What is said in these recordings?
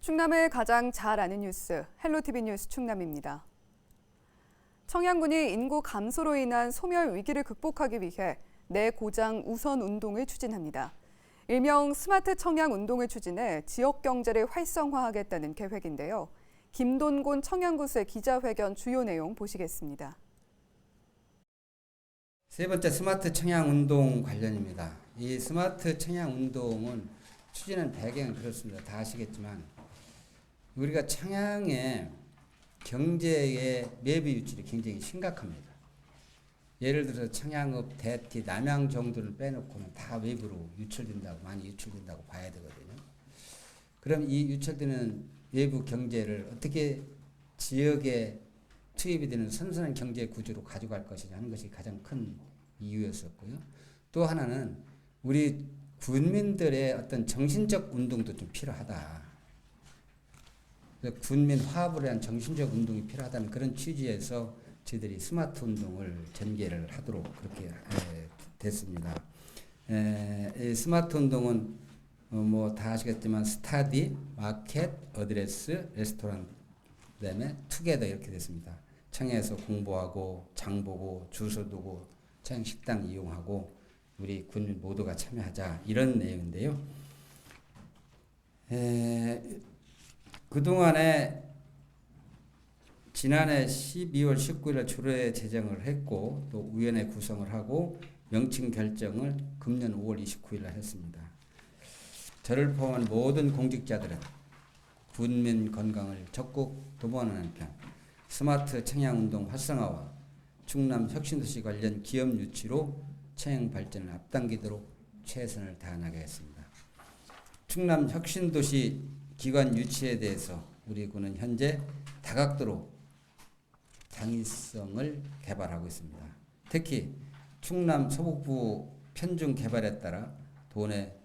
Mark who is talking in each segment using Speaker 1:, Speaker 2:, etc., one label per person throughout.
Speaker 1: 충남을 가장 잘 아는 뉴스, 헬로티비 뉴스 충남입니다. 청양군이 인구 감소로 인한 소멸 위기를 극복하기 위해 내고장 우선 운동을 추진합니다. 일명 스마트 청양 운동을 추진해 지역 경제를 활성화하겠다는 계획인데요. 김돈곤 청양구수의 기자회견 주요 내용 보시겠습니다.
Speaker 2: 세 번째 스마트 청양 운동 관련입니다. 이 스마트 청양 운동은 추진한 배경은 그렇습니다. 다 아시겠지만 우리가 청양의 경제의 내부 유출이 굉장히 심각합니다. 예를 들어서 청양읍, 대티, 남양 정도를 빼놓고는 다 외부로 유출된다고, 많이 유출된다고 봐야 되거든요. 그럼 이 유출되는 외부 경제를 어떻게 지역에 투입이 되는 선순환 경제 구조로 가져갈 것이냐 하는 것이 가장 큰 이유였었고요. 또 하나는 우리 군민들의 어떤 정신적 운동도 좀 필요하다. 군민 화합을 위한 정신적 운동이 필요하다는 그런 취지에서 저희들이 스마트 운동을 전개를 하도록 그렇게 됐습니다. 이 스마트 운동은 뭐 다 아시겠지만 스타디, 마켓, 어드레스, 레스토랑, 그다음에 투게더 이렇게 됐습니다. 청양에서 공부하고 장보고 주소 두고 청양 식당 이용하고 우리 군민 모두가 참여하자 이런 내용인데요. 그동안에 지난해 12월 19일에 조례 제정을 했고 또 위원회 구성을 하고 명칭 결정을 금년 5월 29일에 했습니다. 저를 포함한 모든 공직자들은 군민 건강을 적극 도모하는 한편 스마트 청양운동 활성화와 충남 혁신도시 관련 기업 유치로 청양 발전을 앞당기도록 최선을 다하겠습니다. 충남 혁신도시 기관 유치에 대해서 우리 군은 현재 다각도로 당위성을 개발하고 있습니다. 특히 충남 서북부 편중 개발에 따라 도내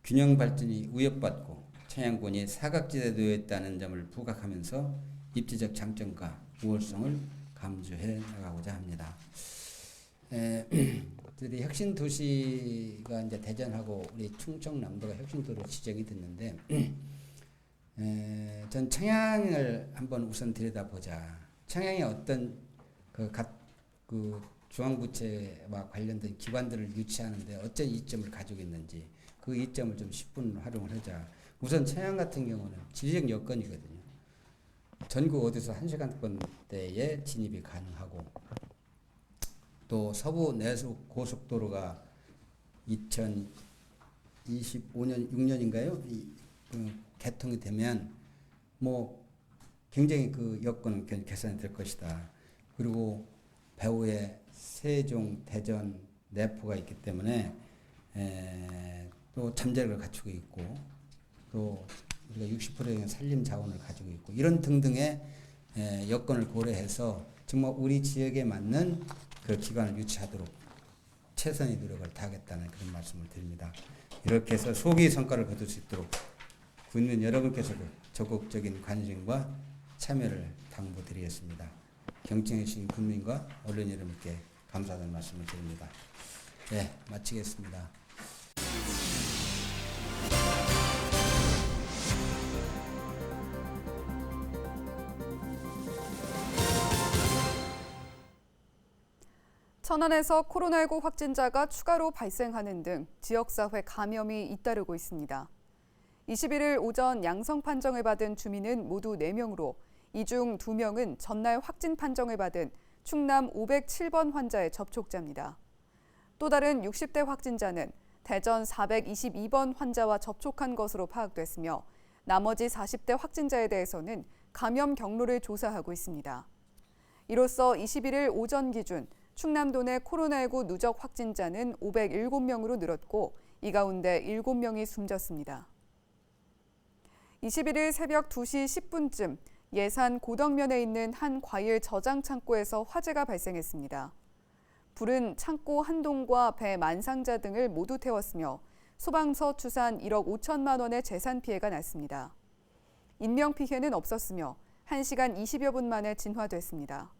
Speaker 2: 균형 발전이 위협받고 청양군이 사각지대에 놓여 있다는 점을 부각하면서 입지적 장점과 우월성을 감수해 나가고자 합니다. 저희 혁신도시가 이제 대전하고 우리 충청남도가 혁신도로 지정이 됐는데 전 청양을 한번 우선 들여다보자. 청양의 어떤 그 중앙부채와 관련된 기관들을 유치하는데 어떤 이점을 가지고 있는지 그 이점을 좀 10분 활용을 하자. 우선 청양 같은 경우는 지리적 여건이거든요. 전국 어디서 1시간권대에 진입이 가능하고 또 서부 내륙 고속도로가 2025년 6년인가요? 개통이 되면 뭐 굉장히 그 여건은 개선이 될 것이다. 그리고 배후에 세종, 대전, 내포가 있기 때문에 또 잠재력을 갖추고 있고 또 우리가 60%의 산림 자원을 가지고 있고 이런 등등의 여건을 고려해서 정말 우리 지역에 맞는 그 기관을 유치하도록 최선의 노력을 다하겠다는 그런 말씀을 드립니다. 이렇게 해서 소기 성과를 거둘 수 있도록 국민 여러분께서도 적극적인 관심과 참여를 당부드리겠습니다. 경청해 주신 국민과 언론 여러분께 감사하다는 말씀을 드립니다. 네, 마치겠습니다.
Speaker 1: 천안에서 코로나19 확진자가 추가로 발생하는 등 지역사회 감염이 잇따르고 있습니다. 21일 오전 양성 판정을 받은 주민은 모두 4명으로 이 중 2명은 전날 확진 판정을 받은 충남 507번 환자의 접촉자입니다. 또 다른 60대 확진자는 대전 422번 환자와 접촉한 것으로 파악됐으며 나머지 40대 확진자에 대해서는 감염 경로를 조사하고 있습니다. 이로써 21일 오전 기준 충남도 내 코로나19 누적 확진자는 507명으로 늘었고 이 가운데 7명이 숨졌습니다. 21일 새벽 2시 10분쯤 예산 고덕면에 있는 한 과일 저장 창고에서 화재가 발생했습니다. 불은 창고 한 동과 배 만상자 등을 모두 태웠으며 소방서 추산 1억 5천만 원의 재산 피해가 났습니다. 인명피해는 없었으며 1시간 20여 분 만에 진화됐습니다.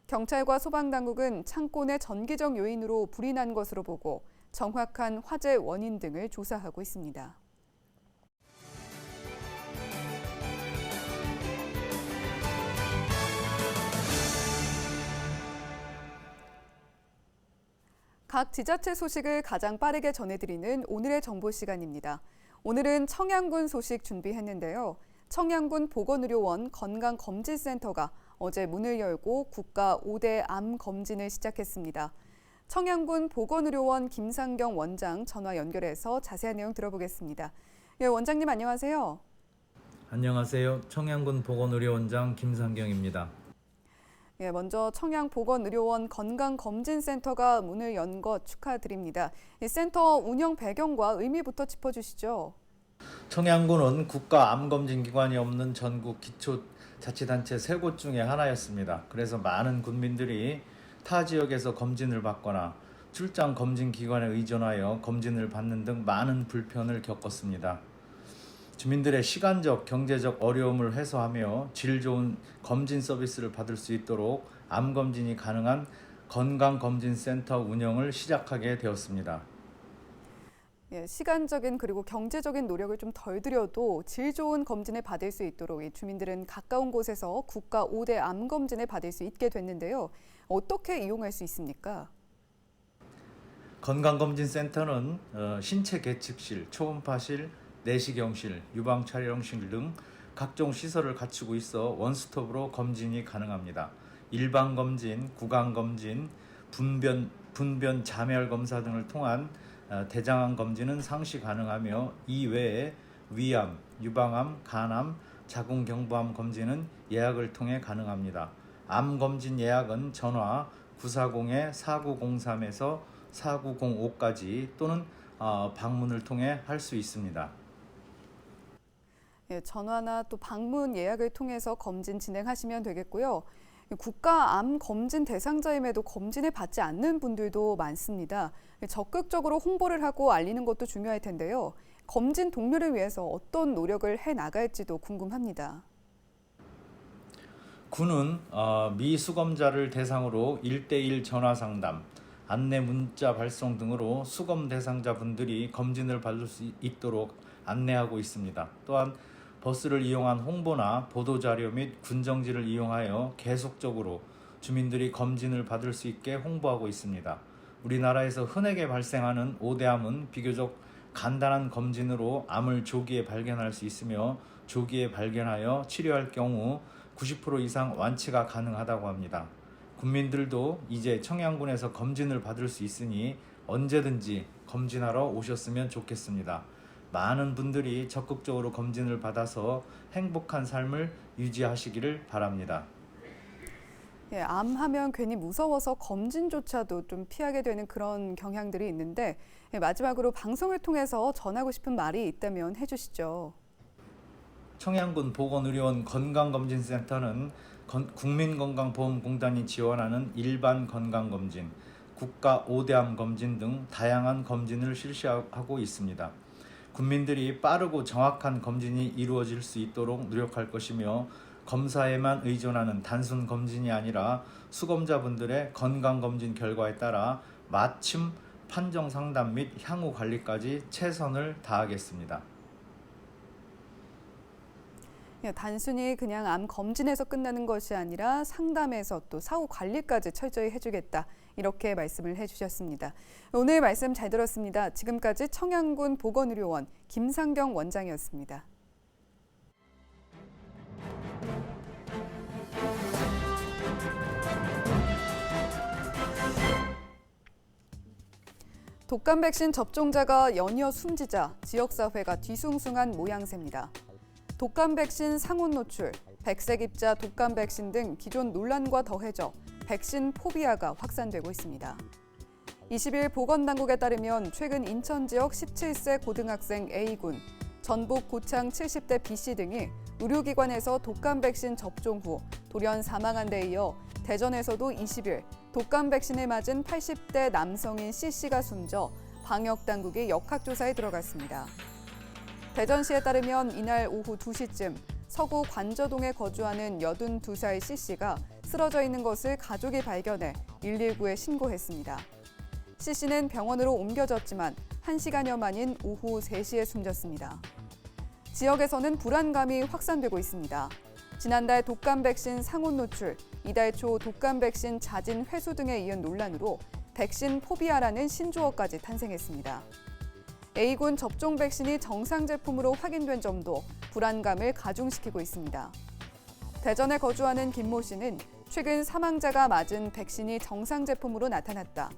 Speaker 1: 경찰과 소방당국은 창고 내 전기적 요인으로 불이 난 것으로 보고 정확한 화재 원인 등을 조사하고 있습니다. 각 지자체 소식을 가장 빠르게 전해드리는 오늘의 정보 시간입니다. 오늘은 청양군 소식 준비했는데요. 청양군 보건의료원 건강검진센터가 어제 문을 열고 국가 5대 암 검진을 시작했습니다. 청양군 보건의료원 김상경 원장 전화 연결해서 자세한 내용 들어보겠습니다. 예, 원장님 안녕하세요.
Speaker 3: 안녕하세요. 청양군 보건의료원장 김상경입니다.
Speaker 1: 예, 먼저 청양보건의료원 건강검진센터가 문을 연 것 축하드립니다. 이 센터 운영 배경과 의미부터 짚어주시죠.
Speaker 3: 청양군은 국가 암검진기관이 없는 전국 기초자치단체 3곳 중에 하나였습니다. 그래서 많은 군민들이 타 지역에서 검진을 받거나 출장 검진기관에 의존하여 검진을 받는 등 많은 불편을 겪었습니다. 주민들의 시간적, 경제적 어려움을 해소하며 질 좋은 검진 서비스를 받을 수 있도록 암검진이 가능한 건강검진센터 운영을 시작하게 되었습니다.
Speaker 1: 예, 시간적인 그리고 경제적인 노력을 좀 덜 들여도 질 좋은 검진을 받을 수 있도록 주민들은 가까운 곳에서 국가 5대 암 검진을 받을 수 있게 됐는데요. 어떻게 이용할 수 있습니까?
Speaker 3: 건강검진센터는 신체 계측실, 초음파실, 내시경실, 유방촬영실 등 각종 시설을 갖추고 있어 원스톱으로 검진이 가능합니다. 일반검진, 구강검진, 분변 자멸 검사 등을 통한 대장암 검진은 상시 가능하며 이외에 위암, 유방암, 간암, 자궁경부암 검진은 예약을 통해 가능합니다. 암 검진 예약은 전화 940-4903에서 4905까지 또는 방문을 통해 할 수 있습니다.
Speaker 1: 예, 전화나 또 방문 예약을 통해서 검진 진행하시면 되겠고요. 국가 암 검진 대상자임에도 검진을 받지 않는 분들도 많습니다. 적극적으로 홍보를 하고 알리는 것도 중요할 텐데요. 검진 동료를 위해서 어떤 노력을 해 나갈지도 궁금합니다.
Speaker 3: 군은 미수검자를 대상으로 1:1 전화 상담, 안내 문자 발송 등으로 수검 대상자분들이 검진을 받을 수 있도록 안내하고 있습니다. 또한 버스를 이용한 홍보나 보도자료 및 군정지를 이용하여 계속적으로 주민들이 검진을 받을 수 있게 홍보하고 있습니다. 우리나라에서 흔하게 발생하는 5대암은 비교적 간단한 검진으로 암을 조기에 발견할 수 있으며 조기에 발견하여 치료할 경우 90% 이상 완치가 가능하다고 합니다. 국민들도 이제 청양군에서 검진을 받을 수 있으니 언제든지 검진하러 오셨으면 좋겠습니다. 많은 분들이 적극적으로 검진을 받아서 행복한 삶을 유지하시기를 바랍니다.
Speaker 1: 예, 암하면 괜히 무서워서 검진조차도 좀 피하게 되는 그런 경향들이 있는데 마지막으로 방송을 통해서 전하고 싶은 말이 있다면 해주시죠.
Speaker 3: 청양군 보건의료원 건강검진센터는 국민건강보험공단이 지원하는 일반 건강검진, 국가 5대암 검진 등 다양한 검진을 실시하고 있습니다. 국민들이 빠르고 정확한 검진이 이루어질 수 있도록 노력할 것이며 검사에만 의존하는 단순 검진이 아니라 수검자분들의 건강검진 결과에 따라 맞춤 판정 상담 및 향후 관리까지 최선을 다하겠습니다.
Speaker 1: 단순히 그냥 암 검진에서 끝나는 것이 아니라 상담에서 또 사후 관리까지 철저히 해주겠다. 이렇게 말씀을 해주셨습니다. 오늘 말씀 잘 들었습니다. 지금까지 청양군 보건의료원 김상경 원장이었습니다. 독감 백신 접종자가 연이어 숨지자 지역사회가 뒤숭숭한 모양새입니다. 독감 백신 상온 노출, 백색 입자 독감 백신 등 기존 논란과 더해져 백신 포비아가 확산되고 있습니다. 20일 보건당국에 따르면 최근 인천 지역 17세 고등학생 A군, 전북 고창 70대 B씨 등이 의료기관에서 독감 백신 접종 후 돌연 사망한 데 이어 대전에서도 20일 독감 백신을 맞은 80대 남성인 C씨가 숨져 방역당국이 역학조사에 들어갔습니다. 대전시에 따르면 이날 오후 2시쯤 서구 관저동에 거주하는 82살 C씨가 쓰러져 있는 것을 가족이 발견해 119에 신고했습니다. C씨는 병원으로 옮겨졌지만 1시간여 만인 오후 3시에 숨졌습니다. 지역에서는 불안감이 확산되고 있습니다. 지난달 독감 백신 상온 노출, 이달 초 독감 백신 자진 회수 등에 이은 논란으로 백신 포비아라는 신조어까지 탄생했습니다. A군 접종 백신이 정상 제품으로 확인된 점도 불안감을 가중시키고 있습니다. 대전에 거주하는 김모 씨는 최근 사망자가 맞은 백신이 정상 제품으로 나타났다.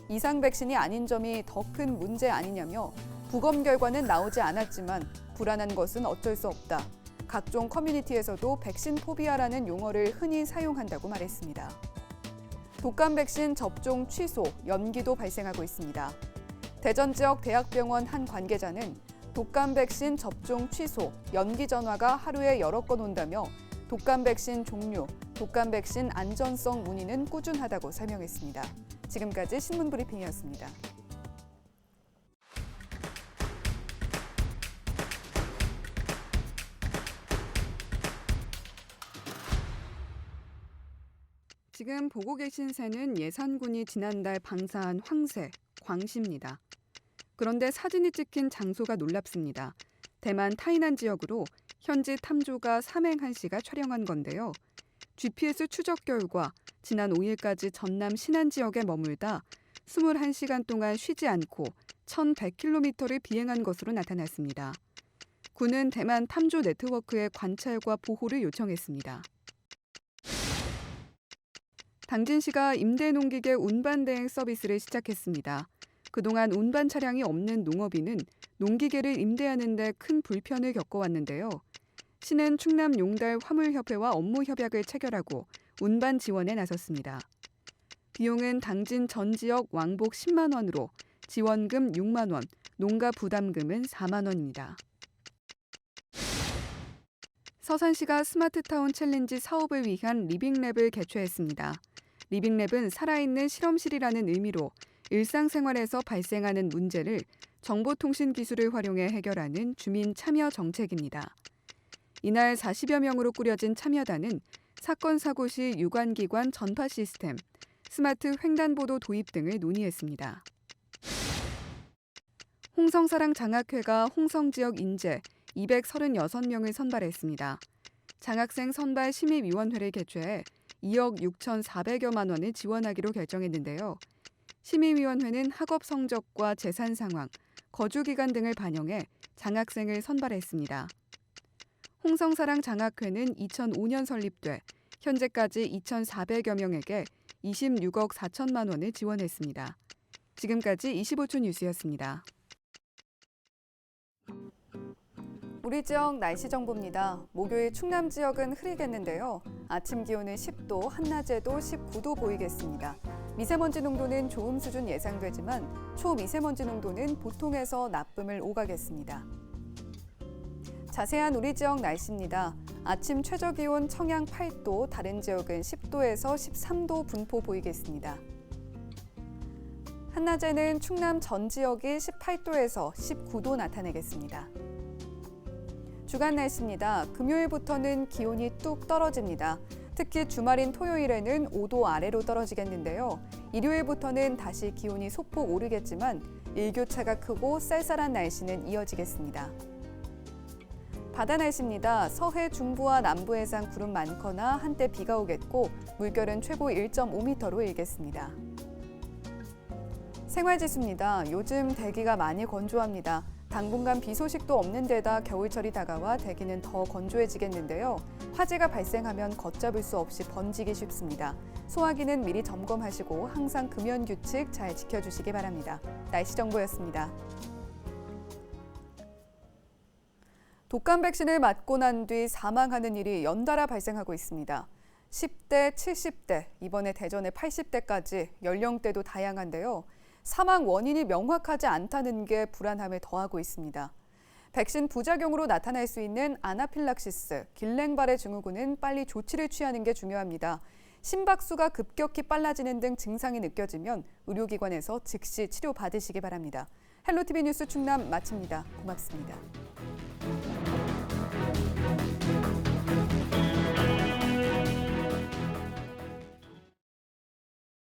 Speaker 1: 이상 백신이 아닌 점이 더 큰 문제 아니냐며 부검 결과는 나오지 않았지만 불안한 것은 어쩔 수 없다. 각종 커뮤니티에서도 백신 포비아라는 용어를 흔히 사용한다고 말했습니다. 독감 백신 접종 취소, 연기도 발생하고 있습니다. 대전 지역 대학병원 한 관계자는 독감 백신 접종 취소, 연기 전화가 하루에 여러 건 온다며 독감 백신 종류, 독감 백신 안전성 문의는 꾸준하다고 설명했습니다. 지금까지 신문 브리핑이었습니다. 지금 보고 계신 새는 예산군이 지난달 방사한 황새, 광시입니다. 그런데 사진이 찍힌 장소가 놀랍습니다. 대만 타이난 지역으로 현지 탐조가 삼행한 씨가 촬영한 건데요. GPS 추적 결과 지난 5일까지 전남 신안 지역에 머물다 21시간 동안 쉬지 않고 1,100km를 비행한 것으로 나타났습니다. 군은 대만 탐조 네트워크에 관찰과 보호를 요청했습니다. 당진시가 임대농기계 운반대행 서비스를 시작했습니다. 그동안 운반 차량이 없는 농업인은 농기계를 임대하는 데 큰 불편을 겪어왔는데요. 시는 충남 용달 화물협회와 업무 협약을 체결하고 운반 지원에 나섰습니다. 비용은 당진 전 지역 왕복 10만 원으로 지원금 6만 원, 농가 부담금은 4만 원입니다. 서산시가 스마트타운 챌린지 사업을 위한 리빙랩을 개최했습니다. 리빙랩은 살아있는 실험실이라는 의미로 일상생활에서 발생하는 문제를 정보통신 기술을 활용해 해결하는 주민 참여 정책입니다. 이날 40여 명으로 꾸려진 참여단은 사건 사고 시 유관기관 전파 시스템, 스마트 횡단보도 도입 등을 논의했습니다. 홍성사랑 장학회가 홍성 지역 인재 236명을 선발했습니다. 장학생 선발 심의위원회를 개최해 2억 6,400여만 원을 지원하기로 결정했는데요. 심의위원회는 학업 성적과 재산 상황, 거주 기간 등을 반영해 장학생을 선발했습니다. 홍성사랑 장학회는 2005년 설립돼 현재까지 2,400여 명에게 26억 4천만 원을 지원했습니다. 지금까지 25초 뉴스였습니다. 우리 지역 날씨 정보입니다. 목요일 충남 지역은 흐리겠는데요. 아침 기온은 10도, 한낮에도 19도 보이겠습니다. 미세먼지 농도는 좋음 수준 예상되지만 초미세먼지 농도는 보통에서 나쁨을 오가겠습니다. 자세한 우리 지역 날씨입니다. 아침 최저 기온 청양 8도, 다른 지역은 10도에서 13도 분포 보이겠습니다. 한낮에는 충남 전 지역이 18도에서 19도 나타내겠습니다. 주간 날씨입니다. 금요일부터는 기온이 뚝 떨어집니다. 특히 주말인 토요일에는 5도 아래로 떨어지겠는데요. 일요일부터는 다시 기온이 소폭 오르겠지만 일교차가 크고 쌀쌀한 날씨는 이어지겠습니다. 바다 날씨입니다. 서해 중부와 남부 해상 구름 많거나 한때 비가 오겠고 물결은 최고 1.5m로 일겠습니다. 생활지수입니다. 요즘 대기가 많이 건조합니다. 당분간 비 소식도 없는 데다 겨울철이 다가와 대기는 더 건조해지겠는데요. 화재가 발생하면 걷잡을 수 없이 번지기 쉽습니다. 소화기는 미리 점검하시고 항상 금연 규칙 잘 지켜주시기 바랍니다. 날씨 정보였습니다. 독감 백신을 맞고 난 뒤 사망하는 일이 연달아 발생하고 있습니다. 10대, 70대, 이번에 대전에 80대까지 연령대도 다양한데요. 사망 원인이 명확하지 않다는 게 불안함을 더하고 있습니다. 백신 부작용으로 나타날 수 있는 아나필락시스, 길랭바레 증후군은 빨리 조치를 취하는 게 중요합니다. 심박수가 급격히 빨라지는 등 증상이 느껴지면 의료기관에서 즉시 치료받으시기 바랍니다. 헬로티비 뉴스 충남 마칩니다. 고맙습니다.